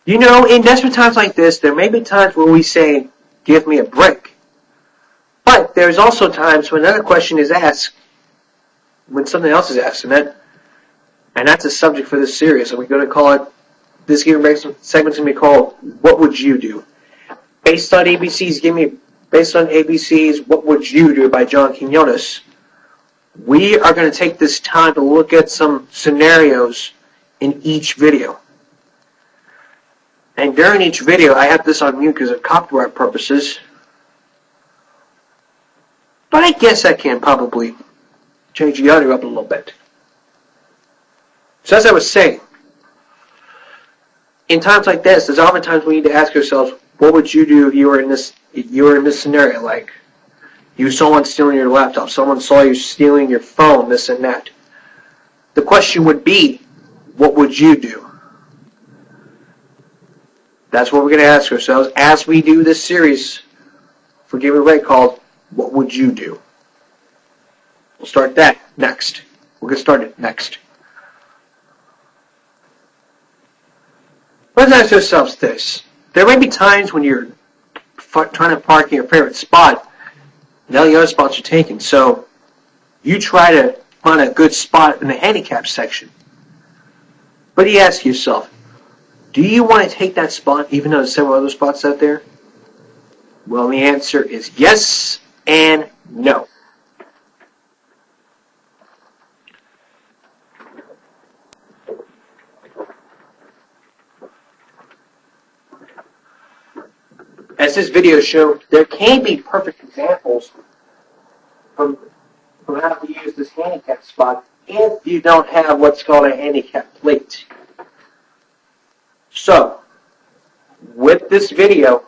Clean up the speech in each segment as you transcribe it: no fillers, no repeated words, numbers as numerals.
You know, in desperate times like this, there may be times where we say, give me a break. But there's also times when another question is asked, when something else is asked, and that's a subject for this series. So we're going to call it, this Give Me a Break segment's going to be called, What Would You Do? Based on ABC's What Would You Do by John Quinones. We are going to take this time to look at some scenarios in each video. And during each video, I have this on mute because of copyright purposes. But I guess I can probably change the audio up a little bit. So as I was saying, in times like this, there's often times we need to ask ourselves, what would you do if you were in this scenario? Like, you saw someone stealing your laptop, someone saw you stealing your phone, this and that. The question would be, what would you do? That's what we're going to ask ourselves as we do this series for Give Me a Break called, What Would You Do? We'll start that next. We'll get started next. Let's ask ourselves this. There may be times when you're trying to park in your favorite spot, and all the other spots are taken. So you try to find a good spot in the handicap section. But you ask yourself, do you want to take that spot even though there's several other spots out there? Well, the answer is yes and no. As this video showed, there can be perfect examples from how to use this handicap spot if you don't have what's called a handicap plate. So, with this video,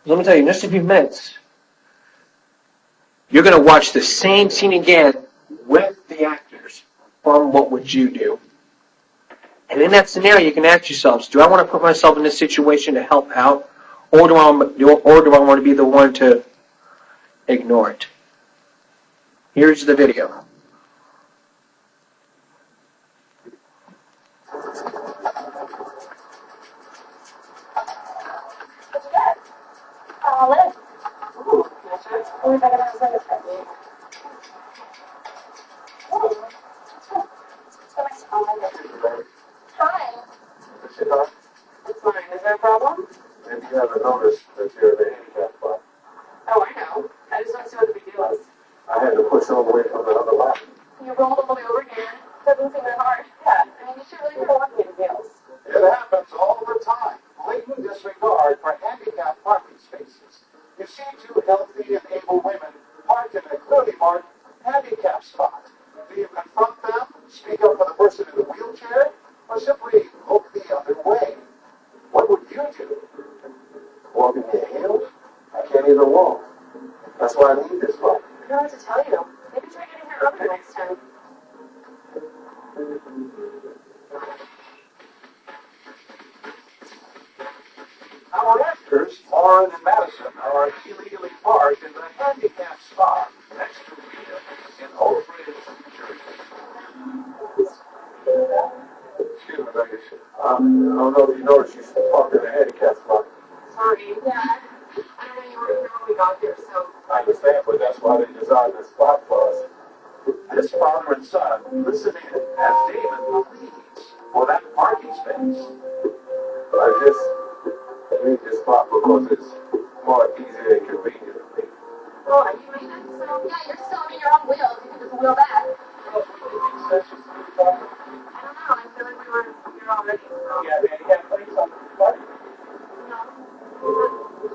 let me tell you, in just a few minutes, you're going to watch the same scene again with the actors from What Would You Do? And in that scenario, you can ask yourselves, do I want to put myself in this situation to help out, or do I want to be the one to ignore it? Here's the video. Hi. It's mine. Is there a problem? Maybe you haven't noticed that you're in the handicap spot. Oh, I know. I just don't see what the big deal is. I had to push all the way from the other lap. You rolled all the way over here. Doesn't seem that hard. Yeah. I mean, you should really put a lot of deals. It happens all the time. Blatant disregard for handicapped parking spaces. You see two healthy and able women parked in a clearly marked handicap spot. Do you confront them, speak up for the person in the wheelchair, or simply look the other way? What would you do? Walk in your heels? I can't even walk. That's why I need this spot. I don't know what to tell you. Maybe try getting here earlier next time. Our actors, Lauren and Madison, are illegally parked in the handicap spot next to Rita in Oak Ridge, New Jersey. Excuse me, ladies. I don't know if you noticed you parked in a handicap spot. Sorry. Yeah. I don't know you were here when we got here, so. I understand, but that's why they designed this spot for us. This father and son listen in as David pleads for that parking space. I just need this spot because it's more easy and convenient for me. Well, are you leaving? So, yeah, you're still on your own wheels. You can just wheel back. I don't know. I feel like we were here already. So. Yeah, man, you got plates on the spot? No.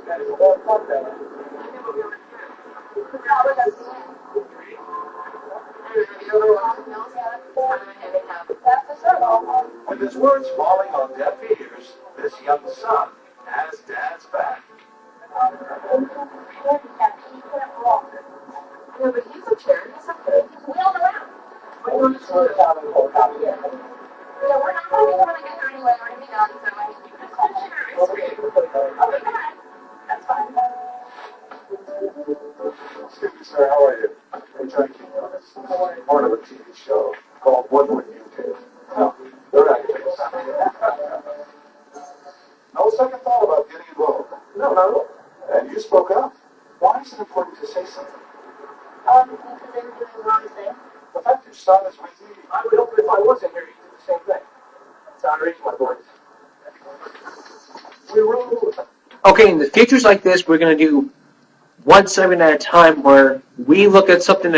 That is a long part there. I think we'll be over here. Yeah, we're going to see it. With his words falling on deaf ears, this young son has dad's back. Yeah, but he's a chair. He's okay. He's wheeled around. What do you want to do? Yeah, we're not going to be able to get there anyway. We're going to be done, so I mean, you can just share ice cream. Okay, go ahead. That's fine. Excuse me, sir, how are you? I'm trying to keep you on this. Part of a TV show called What Would You Do? You spoke up. Why is it important to say something? Because they were doing the wrong thing. The fact your son is with you, I would hope if I wasn't here, you'd do the same thing. Sound raised my voice. We rule. Okay, in the futures like this, we're going to do one segment at a time where we look at something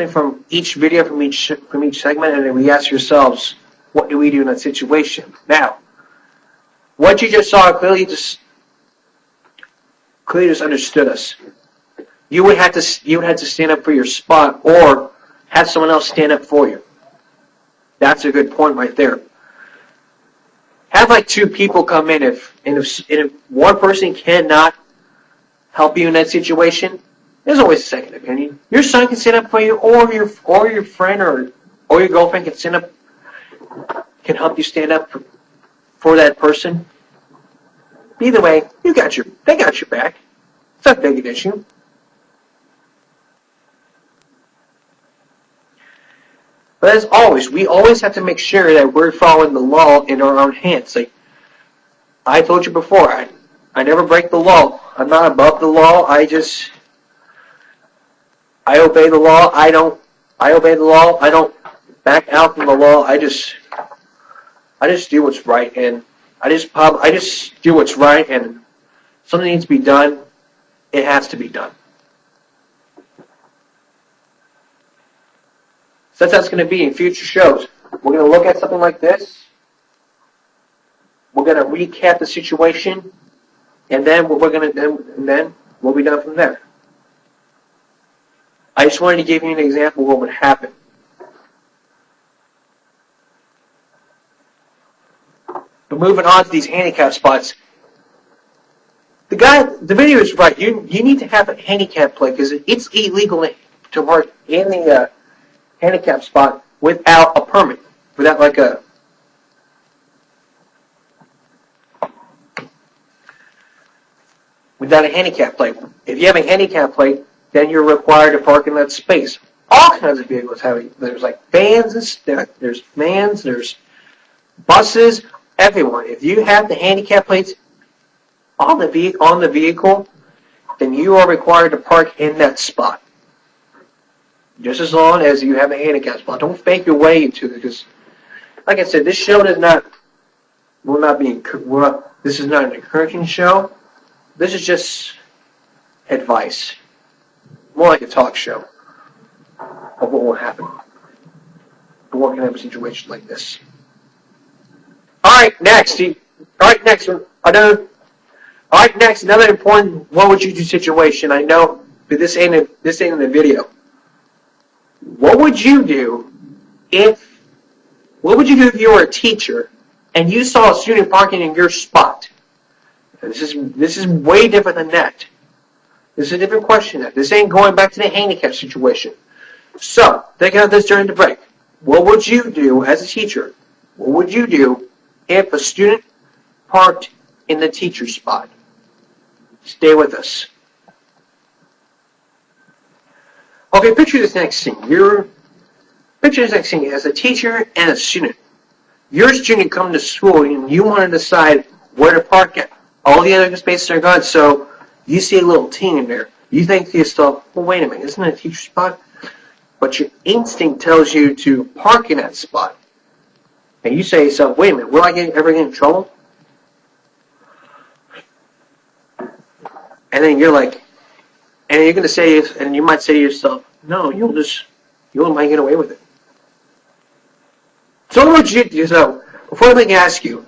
from each video, from each segment, and then we ask yourselves, what do we do in that situation? Now, what you just saw clearly just understood us. You would have to stand up for your spot, or have someone else stand up for you. That's a good point right there. Have like two people come in. If one person cannot help you in that situation, there's always a second opinion. Your son can stand up for you, or your friend or your girlfriend can can help you stand up for that person. Either way, they got your back. It's not a big issue. But as always, we always have to make sure that we're following the law in our own hands. Like I told you before, I never break the law. I'm not above the law. I obey the law. I obey the law. I don't back out from the law. I just do what's right, and I just do what's right, and something needs to be done. It has to be done. So that's going to be in future shows. We're going to look at something like this. We're going to recap the situation, and then we'll be done from there. I just wanted to give you an example of what would happen. But moving on to these handicap spots, the video is right. You need to have a handicap plate because it's illegal to park in the handicap spot without a permit, without without a handicap plate. If you have a handicap plate, then you're required to park in that space. All kinds of vehicles have it. There's like vans, there's buses, everyone. If you have the handicap plates on the vehicle, then you are required to park in that spot. Just as long as you have a handicap spot. Don't fake your way into it, because, like I said, this show this is not an encouraging show. This is just advice. More like a talk show of what will happen. But what can happen in a situation like this? Alright, next, another important what would you do situation. I know, but this ain't in the video. What would you do if you were a teacher and you saw a student parking in your spot? This is way different than that. This is a different question. This ain't going back to the handicap situation. So, think about this during the break. What would you do as a teacher? What would you do if a student parked in the teacher's spot? Stay with us. Okay, picture this next scene. Picture this next scene as a teacher and a student. Your student come to school and you want to decide where to park at. All the other spaces are gone, so you see a little teen in there. You think to yourself, well, wait a minute, isn't it a teacher's spot? But your instinct tells you to park in that spot. And you say to yourself, wait a minute, will I ever get in trouble? And then you're like, and you're going to say, and you might say to yourself, no, you might get away with it. So what would you do? So, before I ask you,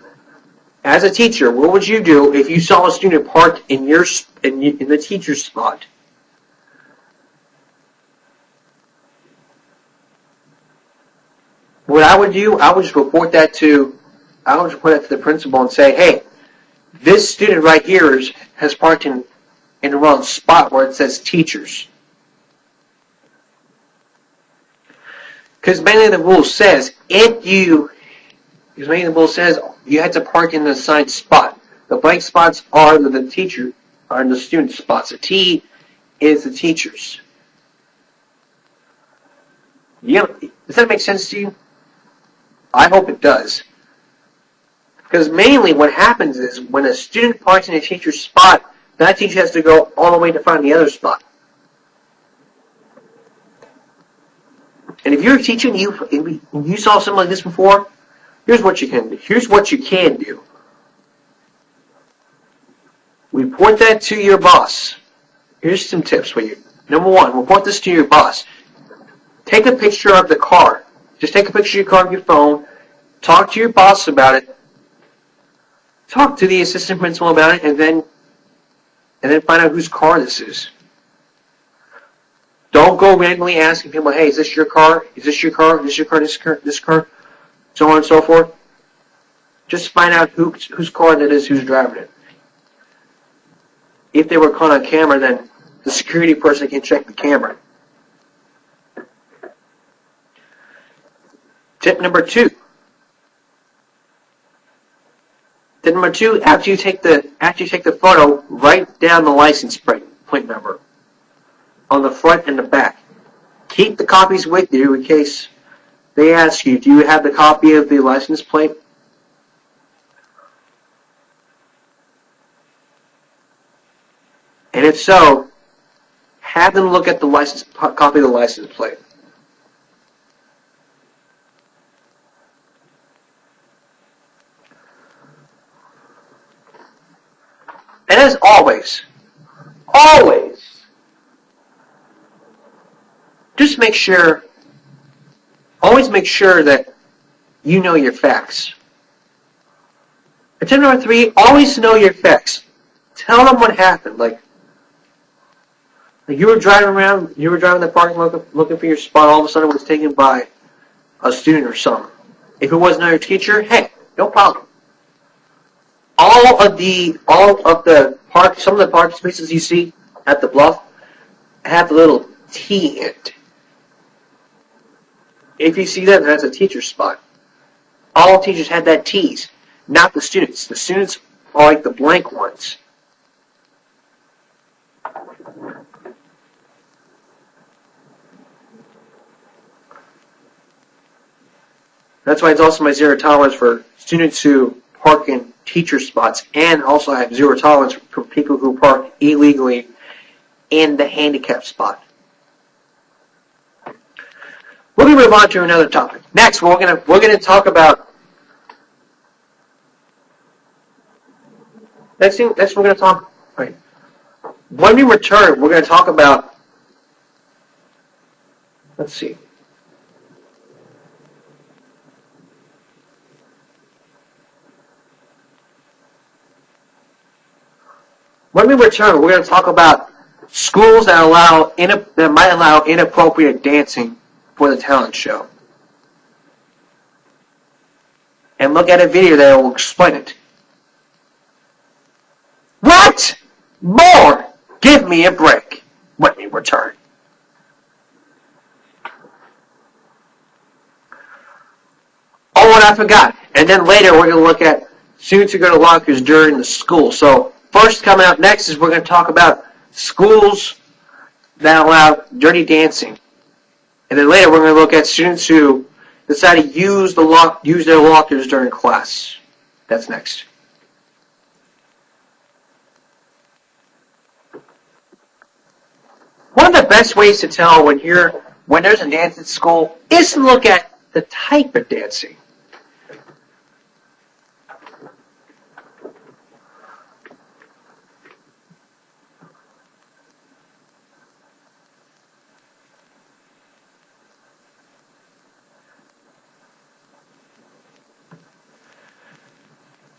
as a teacher, what would you do if you saw a student parked in the teacher's spot? What I would do, I would just report that to the principal and say, hey, this student right here has parked in the wrong spot where it says teachers. Because mainly the rule says you have to park in the assigned spot. The blank spots are the student spots. The T is the teachers. Does that make sense to you? I hope it does. Because mainly what happens is when a student parks in a teacher's spot, that teacher has to go all the way to find the other spot. And if you're teaching, you saw something like this before, here's what you can do. Here's what you can do. Report that to your boss. Here's some tips for you. Number one, report this to your boss. Take a picture of the car. Just take a picture of your car on your phone. Talk to your boss about it. Talk to the assistant principal about it, and then find out whose car this is. Don't go randomly asking people, hey, is this your car? Is this your car? Is this your car? This car? So on and so forth. Just find out whose car that is, who's driving it. If they were caught on camera, then the security person can check the camera. Tip number two. Tip number two, after you take the photo, write down the license plate number on the front and the back. Keep the copies with you in case they ask you, do you have the copy of the license plate? And if so, have them look at the copy of the license plate. And as always, just always make sure that you know your facts. And tip number three, always know your facts. Tell them what happened. Like you were driving the parking lot looking for your spot, all of a sudden it was taken by a student or something. If it wasn't your teacher, hey, no problem. Some of the parking spaces you see at the Bluff have a little T in it. If you see that, that's a teacher's spot. All teachers have that T's, not the students. The students are like the blank ones. That's why it's also my zero tolerance for students who park in teacher spots, and also have zero tolerance for people who park illegally in the handicap spot. We're going to move on to another topic. Next, we're going to talk about. Next we're going to talk. Right. When we return, we're going to talk about. Let's see. When we return, we're going to talk about schools that might allow inappropriate dancing for the talent show. And look at a video that will explain it. What? More? Give me a break when we return. Oh, and I forgot. And then later we're going to look at students who go to lockers during the school. So first, coming up next is we're going to talk about schools that allow dirty dancing. And then later we're going to look at students who decide to use their lockers during class. That's next. One of the best ways to tell when there's a dance at school is to look at the type of dancing.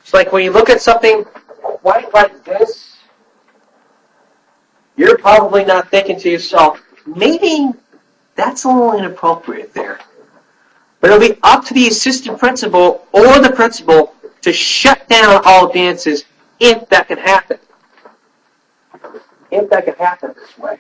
It's like when you look at something white like this, you're probably not thinking to yourself, maybe that's a little inappropriate there. But it'll be up to the assistant principal or the principal to shut down all dances if that can happen. If that can happen this way.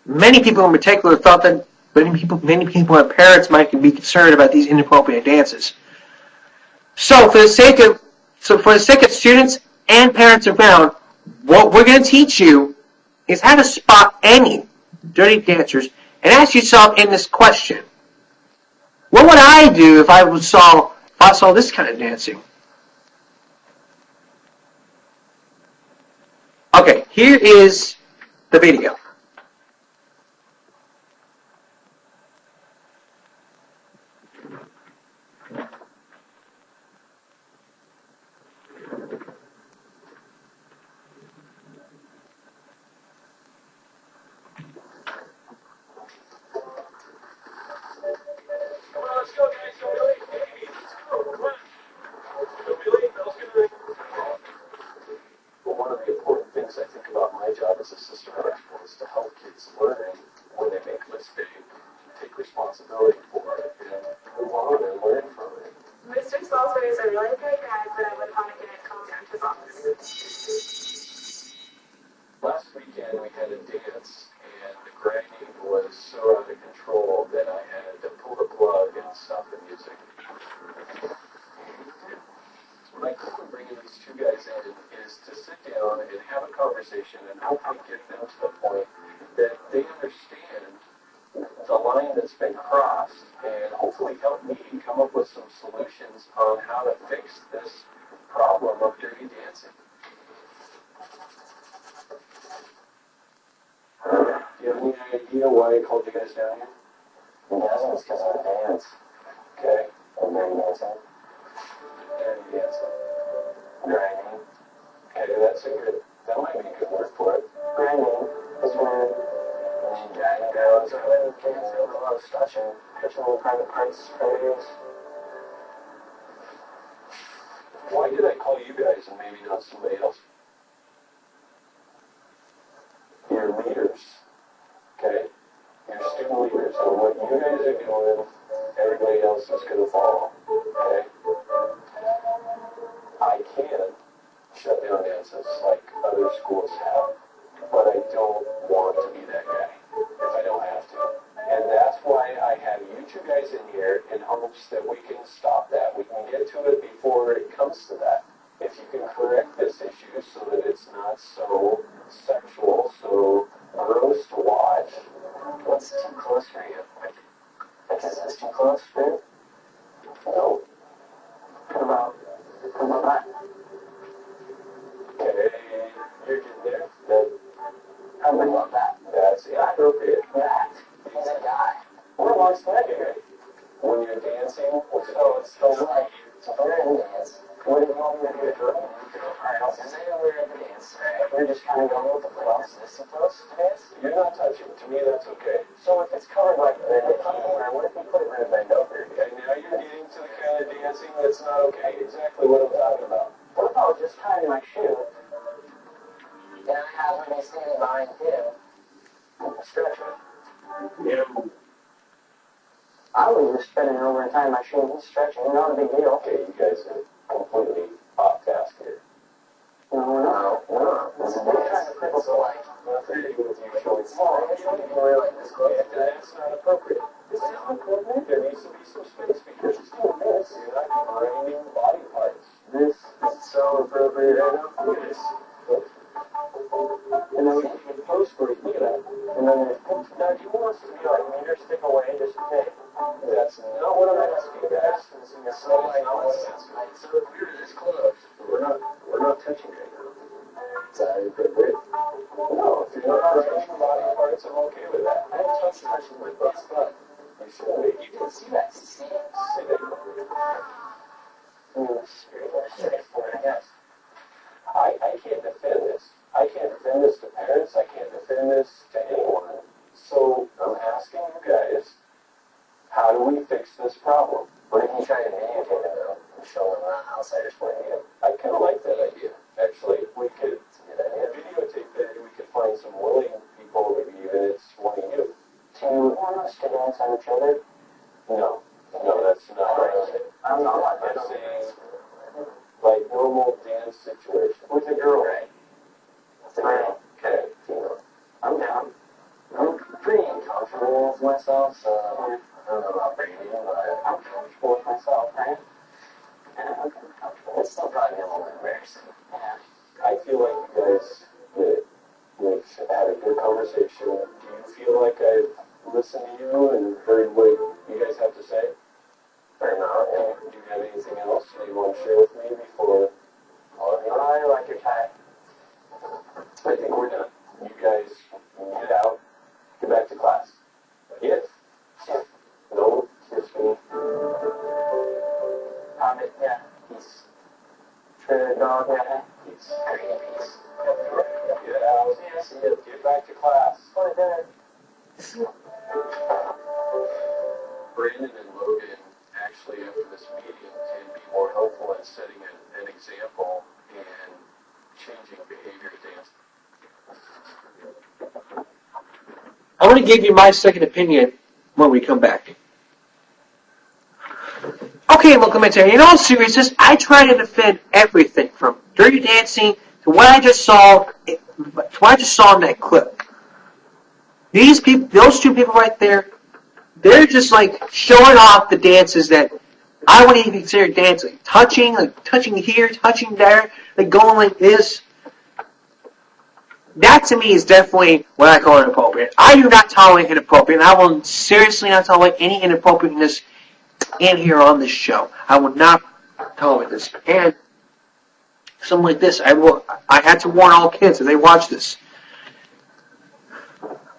Many people in particular thought that many people and parents might be concerned about these inappropriate dances. So for the sake of students and parents around, what we're going to teach you is how to spot any dirty dancers, and ask yourself in this question, what would I do if I saw this kind of dancing? Okay, here is the video. Let's go, guys. Don't be late. Come on. Don't be late. That was good. Well, one of the important things I think about my job as a sister principal is to help kids learn when they make a mistake, take responsibility for it, and move on and learn from it. Mr. Salisbury is a really great guy, but I would want to get called down to his office. Last weekend we had a dance, and the grinding was so out of control that I had to pull the plug and stop the music. My goal in bringing these two guys in is to sit down and have a conversation and hopefully get them to the point that they understand the line that's been crossed and hopefully help me come up with some solutions on how to fix this problem of dirty dancing. Do you have any idea why I called you guys down here? It's because of the dance. Okay. And dirty dancing. Dirty dancing. Grinding. Okay, that might be a good word for it. Grinding is when guys and girls are letting kids do a lot of touching little private parts, areas. Why did I call you guys and maybe not somebody else? You're leaders. Okay? You're student leaders. And what you guys are doing, everybody else is going to follow. Okay? I can shut down dances like other schools have, but I don't want to be that guy if I don't have to. And that's why I have you two guys in here in hopes that we can stop that. We can get to it before it comes to that. If you can correct this issue so that it's not so sexual, so gross to watch. What's too close for you? Like, is this too close for you? No. What about that? Okay, you're getting there. I would love that. That's inappropriate. That. He's a guy. What wants that here? When you're dancing, it's like, so if we're in a dance, what do you want me to do? Alright, I'll say we're in the dance, right? We're just kind of going with the flow. Is this too close to dance? You're not touching. To me, that's okay. So if it's covered like the what if we put it in a bend over? Okay, now you're getting to the kind of dancing that's not okay. Exactly what I'm talking about. What about just tying my shoe? And I have me standing behind him, stretching. Yeah. I was just bending over and tying my shoe and he's stretching. Not a big deal. Okay, you guys are completely off task here. No, we're not. We're not. We're trying to cripple the light. Nothing to do with you showing small. It's not even really like this close. That's not appropriate. It's not appropriate. There needs to be some space because it's too big. You're not grinding body parts. This is so appropriate right now. Look at this. And then we can post for it. Look at that. And then there's now he wants to be like meter stick away, just hey. That's not what I'm asking. You're asking so like nonsense. So if we were this close, we're not touching right now. Is that appropriate? No, if you're not touching body parts, I'm okay with that. I don't touch touching my butt. You should wait. You can see that. See it? See it. I guess. I can't defend this. I can't defend this to parents. I can't defend this to anyone. So I'm asking you guys, how do we fix this problem? What if you try to videotape it though and show them an outsider's point of view? I kind of like that idea. Actually, we could videotape it and we could find some willing people, maybe even it's one of you. Do you want us to dance on each other? No. No, that's not right. I'm saying like normal dance situation. With a girl, right? With a girl. Okay. I'm down. I'm pretty comfortable with myself, so I don't know about Brady, but I'm comfortable with myself, right? Yeah, I'm comfortable. It's still probably a little embarrassing. Yeah. I feel like you guys we've had a good conversation. Do you feel like I've listened to you and heard what you guys have to say? Or not? And do you have anything else that you want to share with me before I like your tie. I think we're done. You guys get out, get back to class. Yes? No? Kiss me. Yeah. Peace. True dog, yeah. Peace. Peace. Get out. See ya. Get back to class. What is that? Brandon and Logan actually, after this meeting, can be more helpful in setting an example and changing behavior dance. I'm going to give you my second opinion when we come back. Okay, welcome back to. In all seriousness, I try to defend everything from Dirty Dancing to what I just saw. To what I just saw in that clip. These people, those two people right there, they're just like showing off the dances that I wouldn't even consider dancing. Touching here, touching there, like going like this. That to me is definitely what I call inappropriate. I do not tolerate inappropriate, and I will seriously not tolerate any inappropriateness in here on this show. I will not tolerate this. And something like this, I had to warn all kids if they watch this.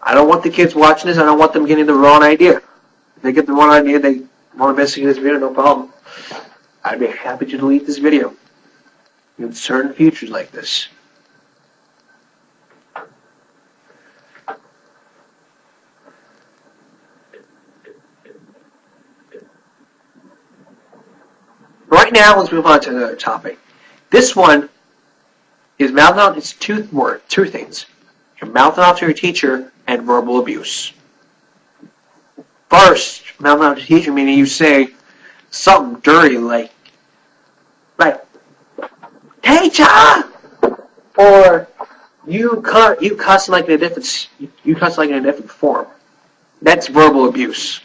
I don't want the kids watching this. I don't want them getting the wrong idea. If they get the wrong idea, they want to investigate this video, no problem. I'd be happy to delete this video in certain futures like this. Right now, let's move on to another topic. This one is mouthing off. It's two things. You're mouthing off to your teacher and verbal abuse. First, mouthing off to your teacher meaning you say something dirty like, "Teacher," or you cuss like in a different form. That's verbal abuse.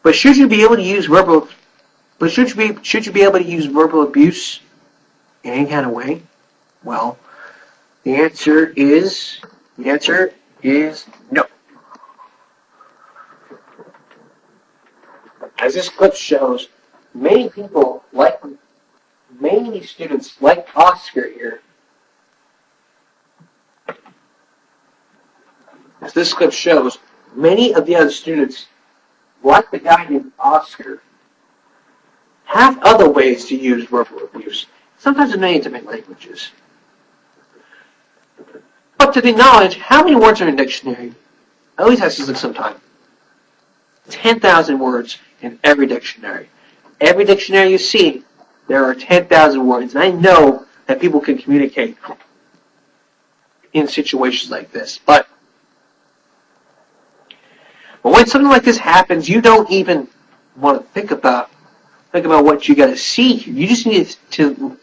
But should you be able to use verbal abuse in any kind of way? Well, the answer is no. As this clip shows, many students like Oscar here. As this clip shows, many of the other students, like the guy named Oscar, have other ways to use verbal abuse, sometimes in intimate languages. But to the knowledge, how many words are in a dictionary? At least has to look sometime. 10,000 words in every dictionary. Every dictionary you see, there are 10,000 words. And I know that people can communicate in situations like this. But when something like this happens, you don't even want to think about what you got to see here. You just need to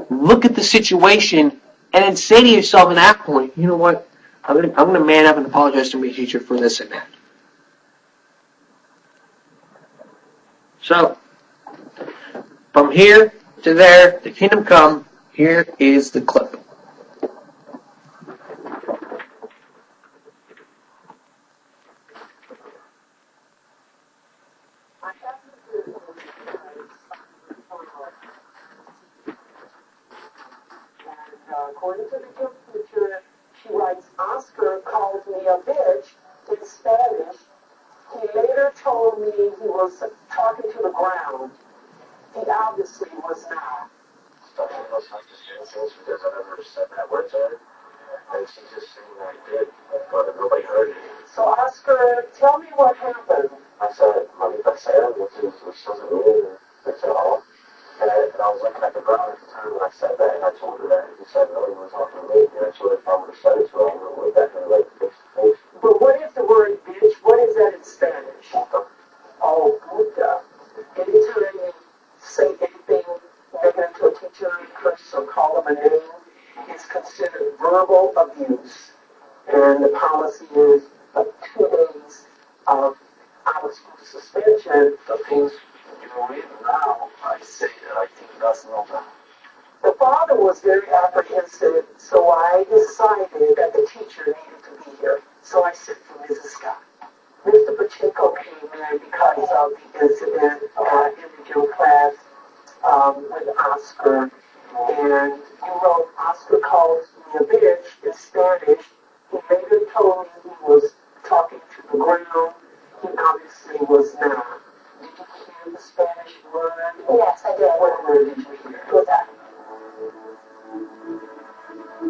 look at the situation and then say to yourself at that point, you know what? I'm going to man up and apologize to my teacher for this and that. So, from here to there, the kingdom come. Here is the clip. According to the gym teacher, she writes, Oscar called me a bitch in Spanish. He later told me he was talking to the ground. He obviously was not. Stuff in those things because I've never said that word to her. And she's just saying I did, but nobody heard it. So, Oscar, tell me what happened. I said, Mami Paseo, which doesn't mean it's at all. And I was looking at the ground at the time when I said that, and I told her that. He said, no, he was talking to me. And I told her if I would have said it to her, I would have definitely like face to face. But what is the word bitch? What is that in Spanish? Oh, puta. Anytime you say anything negative to a teacher, curse or call them a name, it's considered verbal abuse. And the policy is 2 days of out-of-school suspension. The things, even now, I say that I think that's not that. The father was very apprehensive, so I decided that the teacher needed to be here. So I sent for Mrs. Scott. Mr. Pacheco came in because of the incident in the gym class with Oscar. And you know, Oscar calls me a bitch in Spanish. He later told me he was talking to the ground. He obviously was not. Did you hear the Spanish word? Yes, I did. What word did you hear? What was that?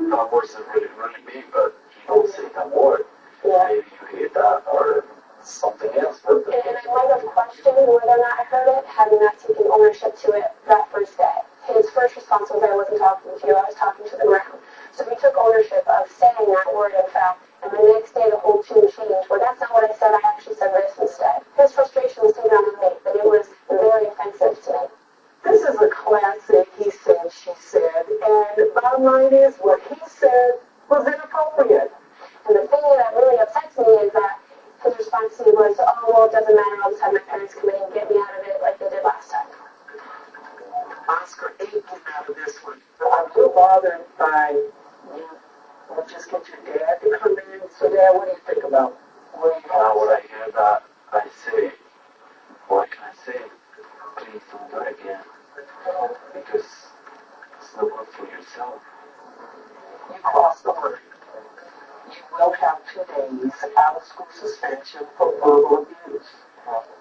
That wasn't really big, but you don't say that word. Yeah. Maybe you hear that or something else. But And I might have questioned whether or not I heard it, had he not taken ownership to it that first day. His first response was, I wasn't talking to you, I was talking to the ground. So he took ownership of saying that word, in fact, and the next day the whole tune changed. Well, that's not what I said, I actually said this instead. His frustration was taken out on me, but it was very offensive to me. This is a classic he said, she said, and the bottom line is what he said was inappropriate. And the thing that really upsets me is that his response to me was, oh, well, it doesn't matter, I'll just have my parents come in and get me out of it like they did last time. Oscar ain't getting out of this one. I'm so bothered by you. We'll just get your dad to come in. So, Dad, what do you think about where you now have when I hear that, I say, what can I say? Please don't do it again. Because it's not good for yourself. you crossed the line. You will have 2 days out of school suspension for verbal abuse.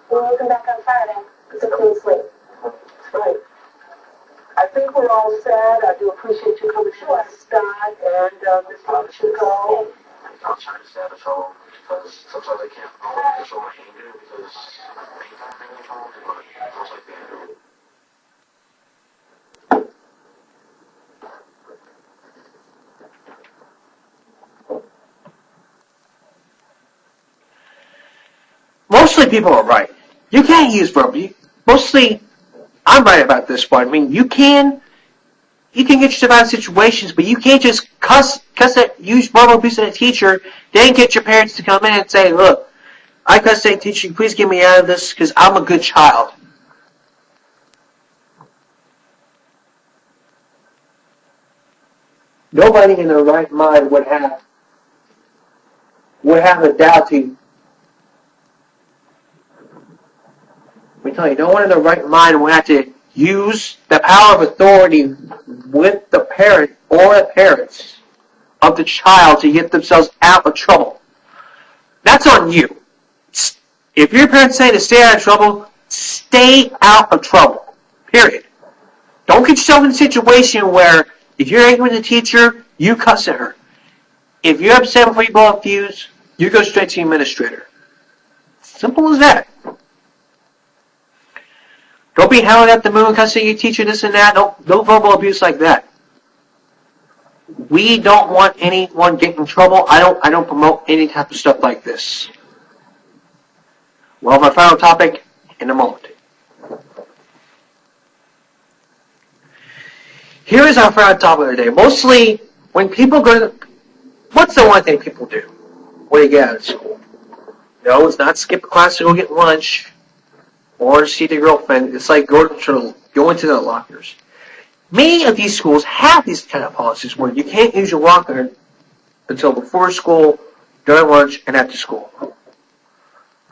When you come back on Friday, it's a clean slate. That's right. I think we're all set. I do appreciate you coming in, Scott, and Ms. Pacheco. I'll try to stay out of trouble because sometimes I can't always control my anger because anytime I get in trouble, but most likely I do. Mostly people are right. You can't use verbal. Mostly, I'm right about this one. I mean, you can get yourself out of situations, but you can't just use verbal abuse at a teacher, then get your parents to come in and say, look, I cussed at a teacher, please get me out of this because I'm a good child. Nobody in their right mind would have a doubt to. Let me tell you, no one in their right mind would have to use the power of authority with the parent or the parents of the child to get themselves out of trouble. That's on you. If your parents say to stay out of trouble, stay out of trouble. Period. Don't get yourself in a situation where if you're angry with the teacher, you cuss at her. If you're upset before you blow a fuse, you go straight to the administrator. Simple as that. Don't be howling at the moon, cussing your teacher, this and that. No verbal abuse like that. We don't want anyone getting in trouble. I don't promote any type of stuff like this. Well, my final topic in a moment. Here is our final topic of the day. Mostly, when people go to... What's the one thing people do when they get out of school? No, it's not skip class to go get lunch or see their girlfriend. It's like go into the lockers. Many of these schools have these kind of policies where you can't use your locker until before school, during lunch, and after school.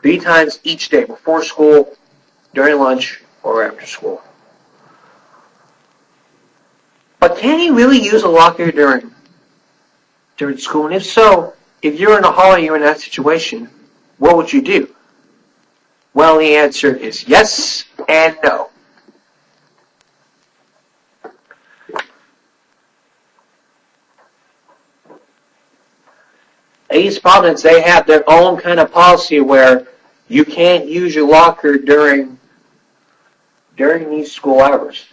3 times each day, before school, during lunch, or after school. But can you really use a locker during school? And if so, if you're in a hallway, you're in that situation, what would you do? Well, the answer is yes and no. East Providence, they have their own kind of policy where you can't use your locker during these school hours.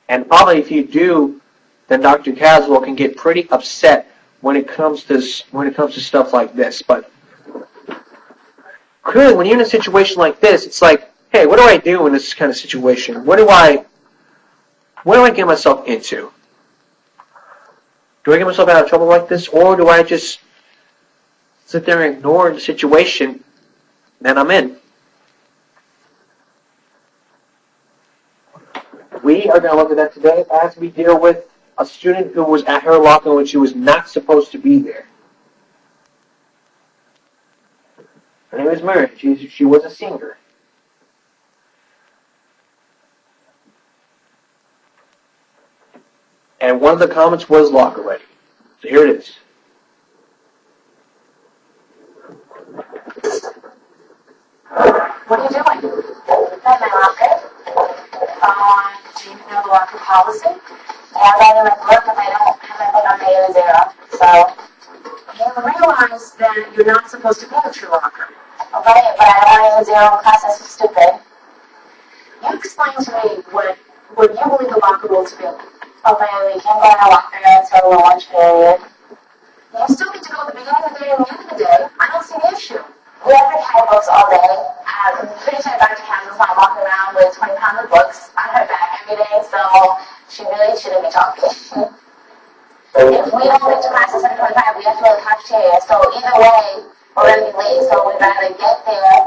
And probably if you do, then Dr. Caswell can get pretty upset when it comes to stuff like this. But clearly, when you're in a situation like this, it's like, hey, what do I do in this kind of situation? What do I get myself into? Do I get myself out of trouble like this, or do I just sit there and ignore the situation that I'm in? We are going to look at that today as we deal with a student who was at her locker when she was not supposed to be there. Her name is Mary. She was a singer. And one of the comments was locker ready. So here it is. What are you doing? At my locker. Do you know the locker policy? Yeah, I don't even look if I don't have anything on my zero. So, you realize that you're not supposed to be in your locker. Okay, but I don't want to use zero in class. That's stupid. You explain to me what you believe the locker rules to be. Okay, we can't go in our locker until the lunch period. You still need to go at the beginning of the day and the end of the day. I don't see the issue. We have to carry books all day. I'm pretty sure Dr. Kansas not walking around with 20 pounds of books on her back every day, so she really shouldn't be talking. If we don't get to class at 7:45, we have to go to the cafeteria. So either way, we're going to be late, so we'd rather get there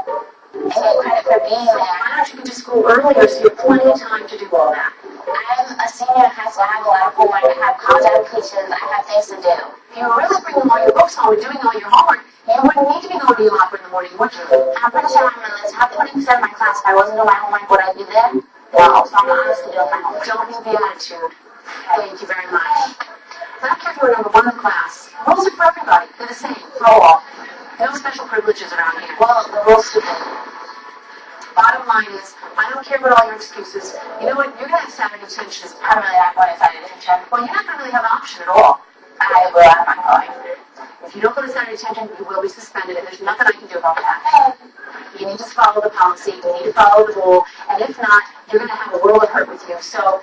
and get credit for being there. Why don't you get to school earlier so you have plenty of time to do all that? I'm a senior in high school. I have a lot of homework. I have college applications. I have things to do. If you were really bringing all your books home and doing all your homework, you wouldn't need to be going to your locker in the morning, would you? I'm pretty sure I'm going to have 20% of my class. If I wasn't doing my homework, would I be there? No, so I'm honestly doing my homework. Don't use the attitude. Thank you very much. I don't care if you were number one in the class. Rules are for everybody. They're the same for all. No special privileges around here. Well, the rules stupid. Bottom line is, I don't care about all your excuses. You know what? You're going to have Saturday detention. I'm really not going to Saturday detention. Well, you're not going to really have an option at all. I will. I'm not going. If you don't go to Saturday detention, you will be suspended, and there's nothing I can do about that. You need to follow the policy. You need to follow the rule. And if not, you're going to have a world of hurt with you. So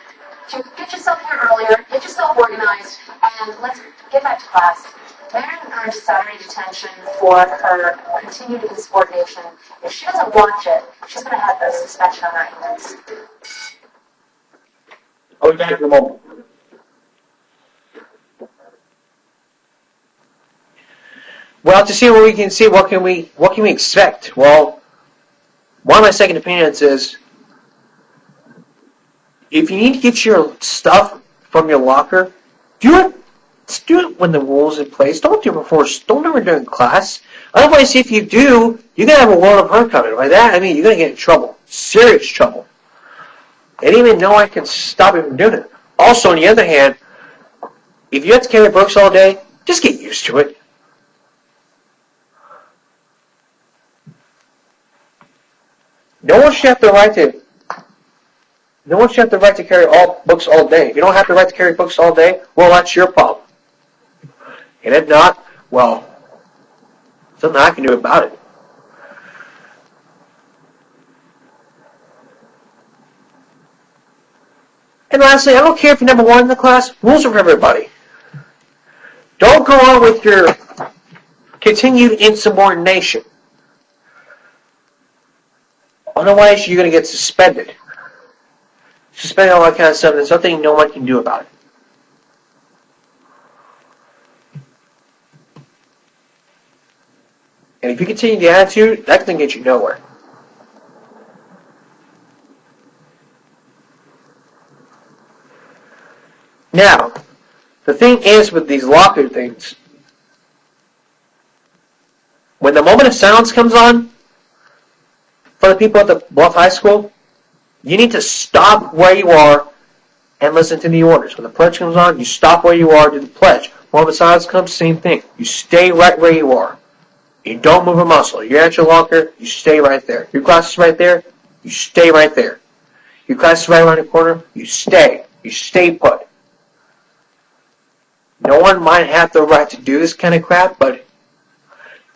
get yourself here earlier. Get yourself organized. And let's get back to class. Marion earned Saturday detention for her continued insubordination. If she doesn't watch it, she's going to have a suspension on her hands. I'll be back in a moment. Well, to see what we can see, what can we expect? Well, one of my second opinions is, if you need to get your stuff from your locker, do it. Let's do it when the rules in place. Don't do it before. Don't ever do it in class. Otherwise, if you do, you're gonna have a world of hurt coming. By that, I mean you're gonna get in trouble, serious trouble, and even no one can stop you from doing it. Also, on the other hand, if you have to carry books all day, just get used to it. No one should have the right to carry all books all day. If you don't have the right to carry books all day, well, that's your problem. And if not, well, something I can do about it. And lastly, I don't care if you're number one in the class. Rules are for everybody. Don't go on with your continued insubordination. Otherwise, you're going to get suspended. Suspended, all that kind of stuff. There's nothing no one can do about it. And if you continue the attitude, that's going to get you nowhere. Now, the thing is with these locker things, when the moment of silence comes on, for the people at the Bluff High School, you need to stop where you are and listen to the orders. When the pledge comes on, you stop where you are, do the pledge. Moment of silence comes, same thing. You stay right where you are. You don't move a muscle. You're at your locker, you stay right there. Your class is right there, you stay right there. Your class is right around the corner, you stay. You stay put. No one might have the right to do this kind of crap, but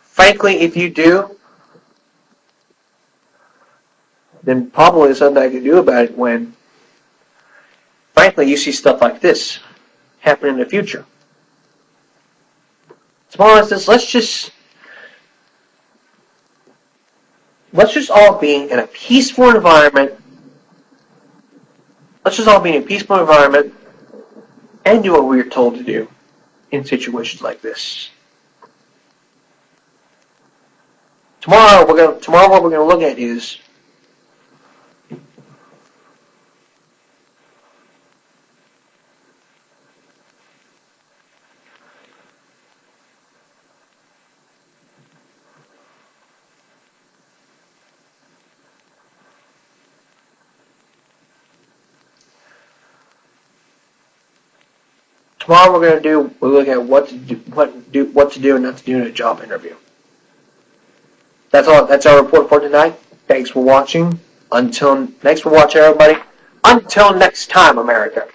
frankly, if you do, then probably there's something I can do about it when, frankly, you see stuff like this happen in the future. As far as this, let's just all be in a peaceful environment. Let's just all be in a peaceful environment and do what we're told to do in situations like this. Tomorrow, what we're going to look at is Tomorrow we're looking at what to do and not to do in a job interview. That's all. That's our report for tonight. Thanks for watching. Thanks for watching, everybody. Until next time, America.